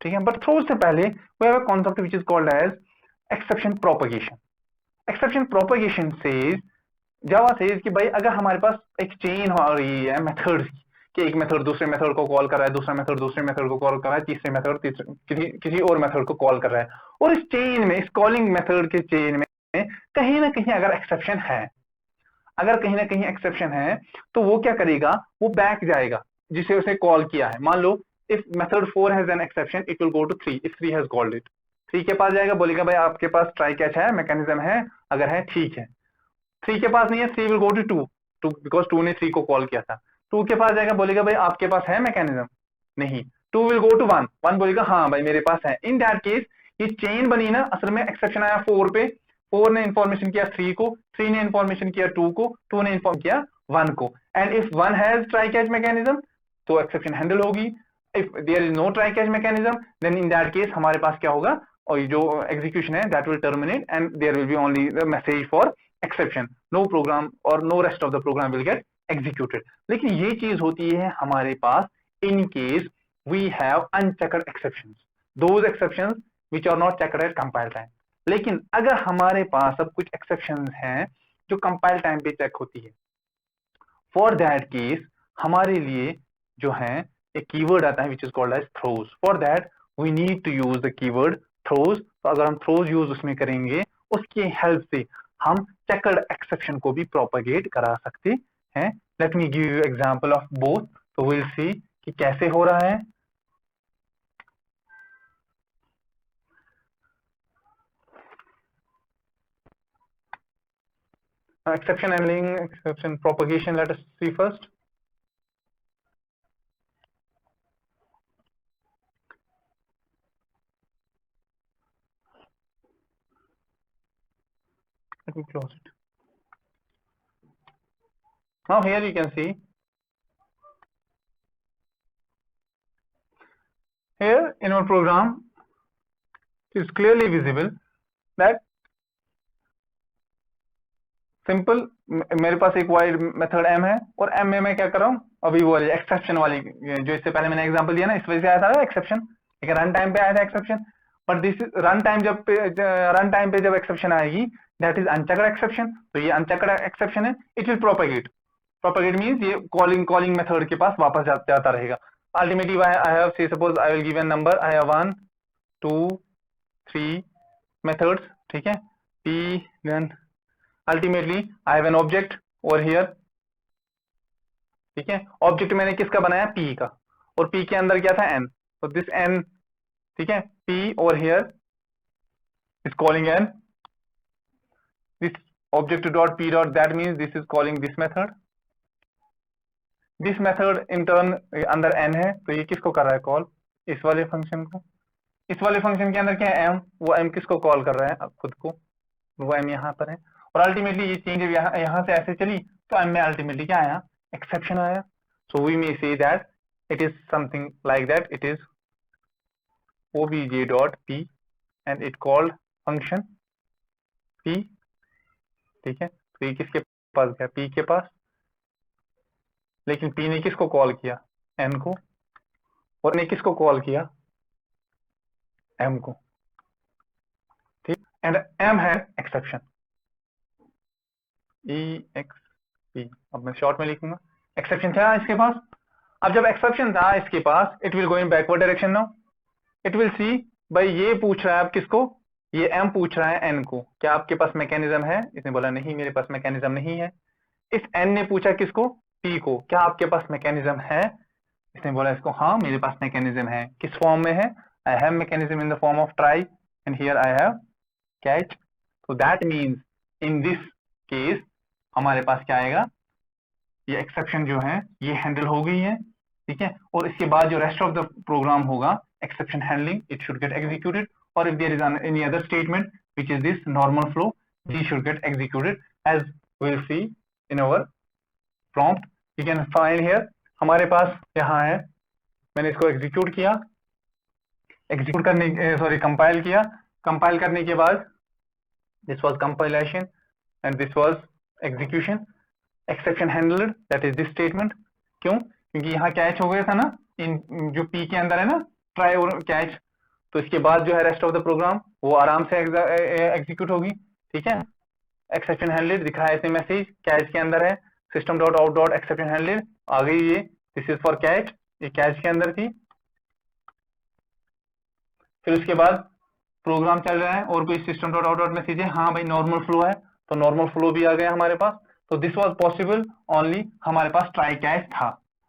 ठीक है। बट थ्रोज से पहले we have a concept which is called as exception propagation. Exception propagation says Java says कि भाई अगर हमारे पास एक चेन हो रही है मेथड्स की, कि एक मेथड दूसरे मेथड को कॉल कर रहा है, दूसरा मेथड दूसरे मेथड को कॉल कर रहा है, तीसरे मेथड किसी और मेथड को कॉल कर रहा है, और इस चेन में, इस कॉलिंग मेथड के चेन में कहीं ना कहीं अगर एक्सेप्शन है, अगर कहीं ना कहीं एक्सेप्शन है, तो वो क्या करेगा, वो बैक जाएगा जिसे उसे कॉल किया है। मान लो if method 4 has an exception, it will go to 3 if 3 has called it. 3 के पास जाएगा, बोलेगा भाई आपके पास ट्राई कैच है, मैकेनिज्म है, अगर है ठीक है। 3 के पास नहीं है, 3 विल गो टू 2 बिकॉज 2 ने 3 को कॉल किया था। 2 के पास जाएगा, बोलेगा भाई आपके पास है मैकेनिज्म, नहीं। 2 विल गो टू 1, 1 बोलेगा हाँ भाई मेरे पास है। इन दैट केस ये चेन बनी ना, असल में एक्सेप्शन आया 4 पे, 4 ने इंफॉर्मेशन किया 3 को, 3 ने इंफॉर्मेशन किया 2 को, 2 ने इंफॉर्म किया 1 को। And if 1 has try catch mechanism तो एक्सेप्शन हैंडल होगी। If there is no try catch mechanism then in that case हमारे पास क्या होगा, और जो एग्जीक्यूशन है that will terminate and there will be only the message for exception, no program और no rest of the program will get executed. लेकिन ये चीज होती है हमारे पास in case we have unchecked exceptions, those exceptions which are not checked at compile time. लेकिन अगर हमारे पास अब कुछ एक्सेप्शंस हैं जो कंपाइल टाइम पे चेक होती है, फॉर दैट केस हमारे लिए जो है एक कीवर्ड आता है which is called as throws. For that we need to use the keyword throws. तो अगर हम थ्रोज यूज उसमें करेंगे, उसकी हेल्प से हम चेकर्ड एक्सेप्शन को भी प्रोपेगेट करा सकते हैं। Let me give you example of both, तो विल सी कि कैसे हो रहा है। Exception handling, exception propagation, let us see first. Let me close it. Now here you can see, here in our program it is clearly visible that simple मेरे पास एक वाइड मेथड m है, और m में मैं क्या कर रहा हूँ, अभी वो एक्सेप्शन वाली जो इससे पहले मैंने एग्जांपल दिया ना, इस वजह से आया था एक्सेप्शन, लेकिन रन टाइम पे आया था exception. But this run time पे जब एक्सेप्शन आएगी दैट इज अनचेक्ड एक्सेप्शन, तो ये अनचेक्ड एक्सेप्शन है, इट विल प्रोपेगेट मींस ये कॉलिंग मेथड के पास वापस जाता रहेगा। Ultimately I have say suppose I will give an number, I have 1 2 3 methods, ठीक है, p then ultimately I have an object over here, ठीक है। ऑब्जेक्ट मैंने किसका बनाया, p का, और p के अंदर क्या था n, तो दिस n, ठीक है, p over here is calling n, this object dot p dot that means this is calling this method in turn अंदर n है, तो ये किसको कर रहा है कॉल, इस वाले फंक्शन को। इस वाले फंक्शन के अंदर क्या है m, वो m किसको कॉल कर रहा है, खुद को, वो m यहाँ पर है। और अल्टीमेटली ये चेंज यहाँ से ऐसे चली तो m में अल्टीमेटली क्या आया, एक्सेप्शन आया। सो we may say that it is something like that, it is obj dot p and it called function p, ठीक है। तो ये किसके पास गया, p के पास, लेकिन p ने किसको कॉल किया, n को, और ने किसको कॉल किया, m को, ठीक। एंड m है एक्सेप्शन, EXP, अब मैं शॉर्ट में लिखूंगा, एक्सेप्शन था इसके पास। अब जब एक्सेप्शन था इसके पास, it will go in backward direction now, it will see भाई ये पूछ रहा है आप किसको, ये m पूछ रहा है n को, क्या आपके पास मैकेनिज्म है, इसने बोला नहीं मेरे पास मैकेनिज्म नहीं है। इस n ने पूछा किसको, p को, क्या आपके पास मैकेनिज्म है, इसने बोला इसको हाँ मेरे पास मैकेनिज्म है। किस फॉर्म में है, I have mechanism in the form of try and here I have catch. तो that means in this case हमारे पास क्या आएगा, ये एक्सेप्शन जो है ये हैंडल हो गई है, ठीक है। और इसके बाद जो रेस्ट ऑफ द प्रोग्राम होगा exception handling, it should get executed, और if there is any other statement which is this normal flow, they should get executed as we will see in our prompt. You can find here, हमारे पास यहाँ है, मैंने इसको एग्जीक्यूट किया, एग्जीक्यूट करने सॉरी कंपाइल किया, कंपाइल करने के बाद this was compilation and this was execution, exception handled that is this statement. क्यों, क्योंकि यहाँ कैच हो गया था ना, इन जो p के अंदर है ना ट्राई और कैच, तो इसके बाद जो है रेस्ट ऑफ द प्रोग्राम वो आराम से एग्जीक्यूट होगी, ठीक है। एक्सेप्शन हैंडल्ड दिखाया इसने मैसेज, कैच के अंदर है system dot out dot exception handled, आ गई ये दिस इज फॉर कैच, ये कैच के अंदर थी। फिर उसके बाद प्रोग्राम चल रहा है और कोई system dot out dot message है, हाँ भाई नॉर्मल फ्लो है, तो नॉर्मल फ्लो भी आ गया हमारे पास। तो दिस वाज पॉसिबल ओनली हमारे पास ट्राई कैच था।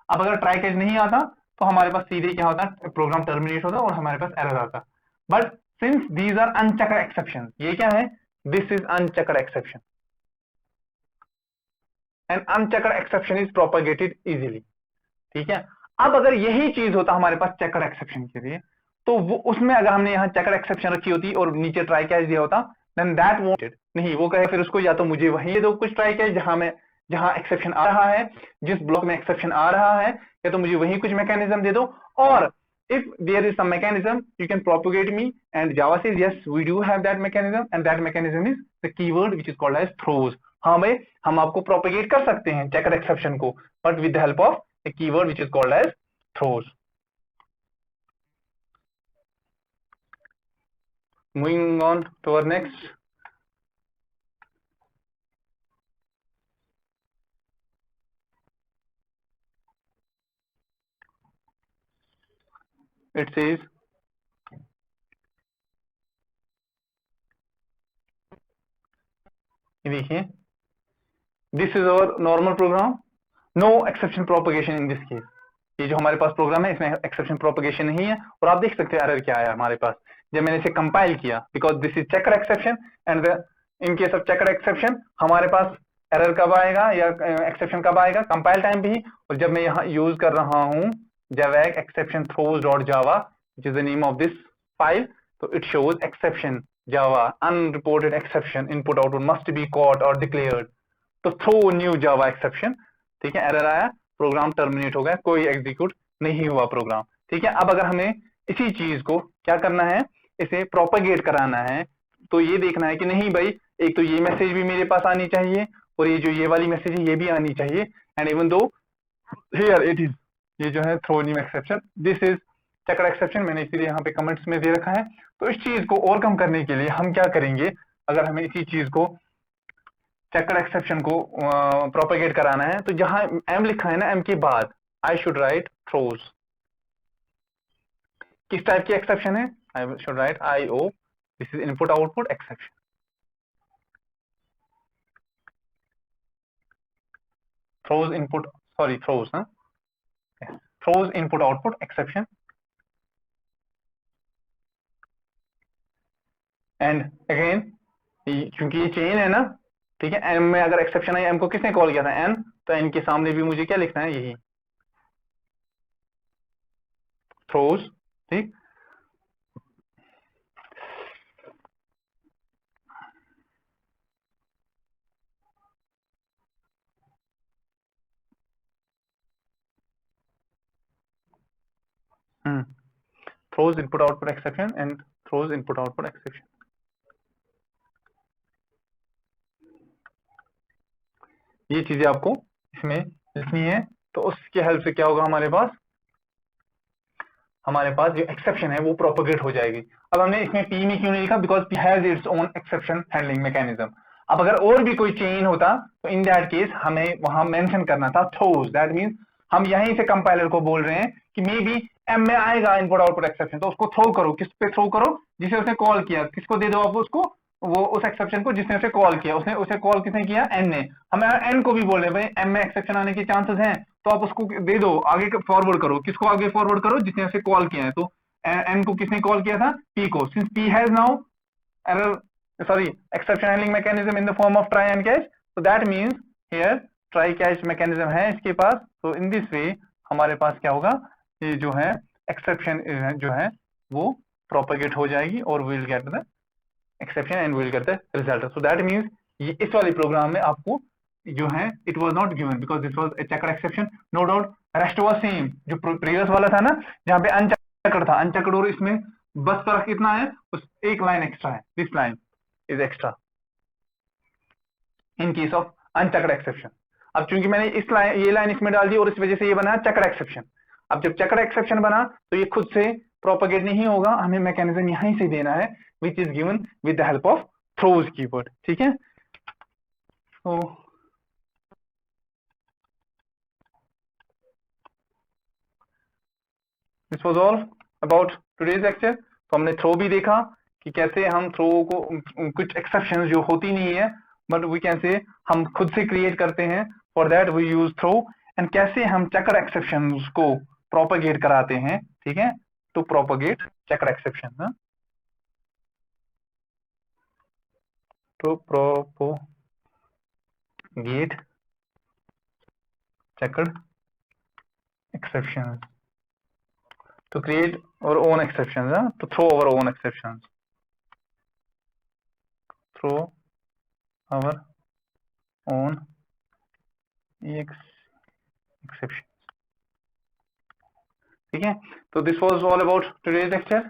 अब अगर ट्राई कैच नहीं आता तो हमारे पास सीधे क्या होता, प्रोग्राम टर्मिनेट होता और हमारे पास एरर आता। But since these are unchecked exception, ये क्या है, this is unchecked exception and unchecked exception is propagated easily. ठीक है, अब अगर यही चीज होता हमारे पास चेकर्ड एक्सेप्शन के लिए, तो वो उसमें अगर हमने यहाँ चेकर्ड एक्सेप्शन रखी होती और नीचे ट्राई कैच दिया होता, देन दैट वांटेड नहीं, वो कहे फिर उसको या तो मुझे वही दो कुछ ट्राई कैच जहां एक्सेप्शन आ रहा है, जिस ब्लॉक में एक्सेप्शन आ रहा है, या तो मुझे वही कुछ मैकेनिज्म दे दो, और if there is some mechanism you can propagate me, and Java says yes we do have that mechanism, and that mechanism is the keyword which is called as throws। हाँ भाई हम आपको प्रोपेगेट कर सकते हैं चेकर्ड एक्सेप्शन को, but with the help of a keyword which is called as throws। Moving on to our next, it says देखिए this is our normal program, no exception propagation in this case. ये जो हमारे पास प्रोग्राम है इसमें एक्सेप्शन प्रोपेगेशन नहीं है, और आप देख सकते हैं एरर क्या आया हमारे पास जब मैंने इसे कंपाइल किया, because this is checkered exception and in case of checkered exception हमारे पास एरर कब आएगा या एक्सेप्शन कब आएगा, कंपाइल टाइम भी। और जब मैं यहाँ यूज कर रहा हूँ javag exception throws dot java which is the name of this file, so it shows exception java unreported exception input output must be caught or declared, तो थ्रो न्यू जावा एक्सेप्शन। ठीक है, एरर आया, प्रोग्राम टर्मिनेट हो गया, कोई एग्जीक्यूट नहीं हुआ प्रोग्राम। ठीक है, अब अगर हमें इसी चीज को क्या करना है, इसे प्रोपेगेट कराना है, तो ये देखना है कि नहीं भाई एक तो ये मैसेज भी मेरे पास आनी चाहिए और ये जो ये वाली मैसेज है ये भी आनी चाहिए, and even though here it is, ये जो है throw new exception, this is checkered exception, मैंने इसीलिए यहाँ पे कमेंट्स में दे रखा है। तो इस चीज को ओवरकम करने के लिए हम क्या करेंगे, अगर हमें इसी चीज को चेकर्ड एक्सेप्शन को प्रोपेगेट कराना है, तो जहां एम लिखा है ना, एम के बाद आई शुड राइट थ्रोज। किस टाइप की एक्सेप्शन है, I should write I O, this is input output exception. Throws input, sorry throws, हाँ throws input output exception, and again क्योंकि ये चेन है ना, ठीक है, एम में अगर एक्सेप्शन है, एम को किसने कॉल किया था, एन, तो एन के सामने भी मुझे क्या लिखना है, यही थ्रोज। ठीक, throws input output exception and throws input output exception। ये चीजें आपको इसमें लिखनी है, तो उसके हेल्प से क्या होगा, हमारे पास जो एक्सेप्शन है वो प्रोपेगेट हो जाएगी। अब हमने इसमें पी में क्यों नहीं लिखा, because P has its own exception handling mechanism. अब अगर और भी कोई चेन होता तो इन दैट केस हमें वहां मेंशन करना था थ्रोज, दैट मींस हम यहीं से कंपाइलर को बोल रहे हैं कि मे बी एम में आएगा इनपुट आउटपुट एक्सेप्शन, तो उसको थ्रो करो, किस पे थ्रो करो, जिसे उसने कॉल किया, किसको दे दो आप उसको, वो उस एक्सेप्शन को जिसने उसे कॉल किया, उसने उसे कॉल किसने किया, एन ने। हम एन को भी बोल रहे हैं भाई एम में एक्सेप्शन आने के चांसेस हैं, तो आप उसको दे दो, आगे फॉरवर्ड करो, किसको आगे फॉरवर्ड करो, जिसने उसे कॉल किया है। तो एन को किसने कॉल किया था, पी को, since P has now error, sorry, exception handling mechanism in the form of try and catch, so that means here try catch mechanism है इसके पास, तो in this way हमारे पास क्या होगा, ये जो है exception जो है वो propagate हो जाएगी और we'll get the exception and we'll get the result। so that means ये इस वाले प्रोग्राम में आपको जो है it was not given because this was a checkered exception, no doubt rest was same, जो previous वाला था ना जहाँ पे अनचेकर्ड था, अनचेकर्ड और इसमें बस फर्क कितना है, उस एक लाइन एक्स्ट्रा है, this line is extra in case of unchecked exception. अब चूंकि मैंने इस लाइन, ये लाइन इसमें डाल दी और इस वजह से ये बना चेकर्ड एक्सेप्शन। अब जब चेकर्ड एक्सेप्शन बना तो ये खुद से प्रोपेगेट नहीं होगा, हमें मैकेनिज्म यहीं से देना है which is given with the help of throws keyword. ठीक है, तो this was all about today's lecture. तो हमने थ्रो भी देखा कि कैसे हम थ्रो को, कुछ एक्सेप्शन जो होती नहीं है बट वी कैन से हम खुद से क्रिएट करते हैं, for that we use throw. And कैसे हम चेकर एक्सेप्शन को प्रोपेगेट कराते हैं, ठीक है, to propagate checker exception, to propagate checkered exceptions, to create our own exceptions, to throw our own exceptions, throw our own exceptions, ठीक है। तो this was all about today's lecture.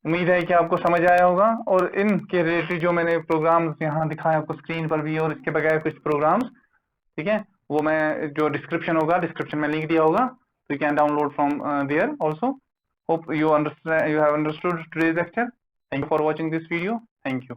उम्मीद है कि आपको समझ आया होगा, और इनके रिलेटेड जो मैंने प्रोग्राम्स यहाँ दिखाया आपको स्क्रीन पर भी, और इसके बगैर कुछ प्रोग्राम्स, ठीक है, वो मैं जो डिस्क्रिप्शन होगा, डिस्क्रिप्शन में लिंक दिया होगा, तो you can download from there also. Hope you have understood today's lecture. Thank you for watching this video. Thank you.